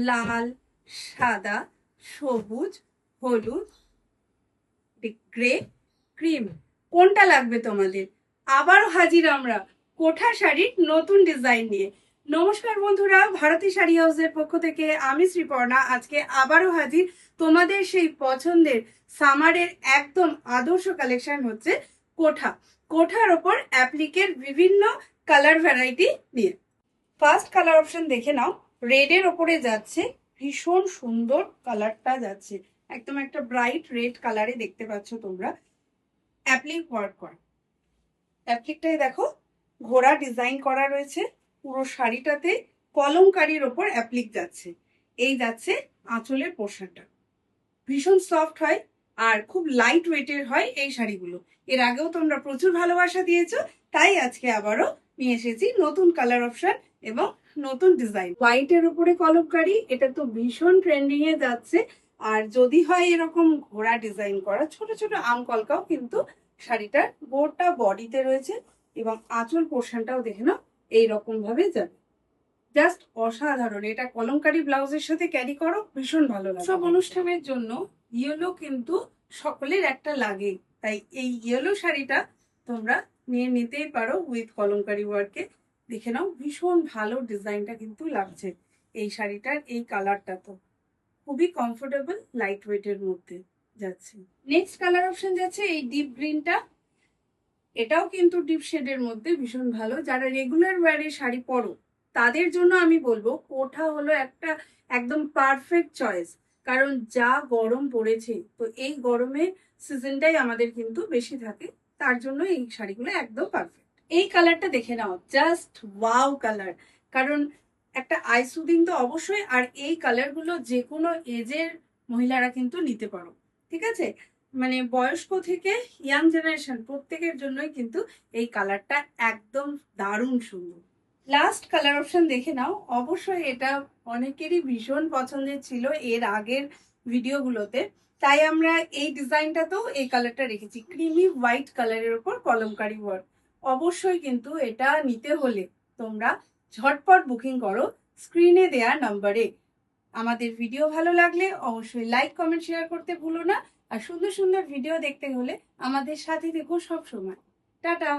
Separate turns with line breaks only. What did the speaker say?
লাল, সাদা, সবুজ, হলুদ, গ্রে, ক্রিম। কোনটা লাগবে তোমাদের? আবারও হাজির আমরা কোঠা শাড়ির নতুন ডিজাইন নিয়ে। নমস্কার বন্ধুরা, ভারতী শাড়ি হাউসের পক্ষ থেকে আমি শ্রীপর্ণা আজকে আবারও হাজির তোমাদের সেই পছন্দের সামারের একদম আদর্শ কালেকশন হচ্ছে কোঠা। কোঠার ওপর অ্যাপ্লিকের বিভিন্ন কালার ভ্যারাইটি নিয়ে। ফার্স্ট কালার অপশন দেখে নাও, রেডের ওপরে যাচ্ছে, ভীষণ সুন্দর কালারটা যাচ্ছে, একদম একটা ব্রাইট রেড কালারে দেখতে পাচ্ছ তোমরা। অ্যাপ্লিক ওয়ার্ক করা, অ্যাপ্লিকটাই দেখো ঘোড়া ডিজাইন করা রয়েছে, পুরো শাড়িটাতে কলমকারীর ওপর অ্যাপ্লিক যাচ্ছে। এই যাচ্ছে আঁচলের পোর্শনটা, ভীষণ সফট হয় আর খুব লাইট ওয়েটের হয় এই শাড়িগুলো। এর আগেও তোমরা প্রচুর ভালোবাসা দিয়েছো, তাই আজকে আবারও নিয়ে এসেছি নতুন কালার অপশন এবং নতুন ডিজাইন। হোয়াইটের উপরে কলমকারী, এটা তো ভীষণ ট্রেন্ডিং এ যাচ্ছে। আর যদি হয় এরকম ঘোড়া ডিজাইন করা, ছোট ছোট আম কলকাও কিন্তু শাড়িটার গোটা বডিতে রয়েছে এবং আঁচল পোর্শনটাও দেখে নাও এইরকম ভাবে যাবে, জাস্ট অসাধারণ। এটা কলমকারী ব্লাউজের সাথে ক্যারি করো, ভীষণ ভালো লাগে। সব অনুষ্ঠানের জন্য ইয়েলো কিন্তু সকলের একটা লাগে, তাই এই ইয়েলো শাড়িটা তোমরা নিয়ে নিতেই পারো উইথ কলমকারী ওয়ার্কে। দেখে নাও ভীষণ ভালো ডিজাইনটা কিন্তু লাগছে এই শাড়িটার। এই কালারটা তো খুবই কমফোর্টেবল, লাইট ওয়েটের মধ্যে যাচ্ছে। নেক্সট কালার অপশন যাচ্ছে এই ডিপ গ্রিনটা, এটাও কিন্তু ডিপ শেডের মধ্যে ভীষণ ভালো। যারা রেগুলার ওয়ারে শাড়ি পরো তাদের জন্য আমি বলবো কোঠা হলো একটা একদম পারফেক্ট চয়েস, কারণ যা গরম পড়েছে, তো এই গরমে সিজনটাই আমাদের কিন্তু বেশি থাকে, তার জন্য এই শাড়িগুলো একদম পারফেক্ট। এই কালারটা দেখে নাও, জাস্ট ওয়াও কালার, কারণ একটা আই সুদিং তো অবশ্যই। আর এই কালারগুলো যে কোনো এজের মহিলারা কিন্তু নিতে পারো, ঠিক আছে? মানে বয়স্ক থেকে ইয়াং জেনারেশন প্রত্যেকের জন্যই কিন্তু এই কালারটা একদম দারুণ সুন্দর। লাস্ট কালার অপশন দেখে নাও, অবশ্যই এটা অনেকেরই ভীষণ পছন্দের ছিল এর আগের ভিডিওগুলোতে, তাই আমরা এই ডিজাইনটাতেও এই কালারটা রেখেছি, ক্রিমি হোয়াইট কালারের উপর কলমকারী ওয়ার্ক। অবশ্যই কিন্তু এটা নিতে হলে তোমরা ঝটপট বুকিং করো স্ক্রিনে দেয়া নাম্বারে। আমাদের ভিডিও ভালো লাগলে অবশ্যই লাইক কমেন্ট শেয়ার করতে ভুলো না। আর সুন্দর সুন্দর ভিডিও দেখতে হলে আমাদের সাথে দেখো সব সময়। টাটা।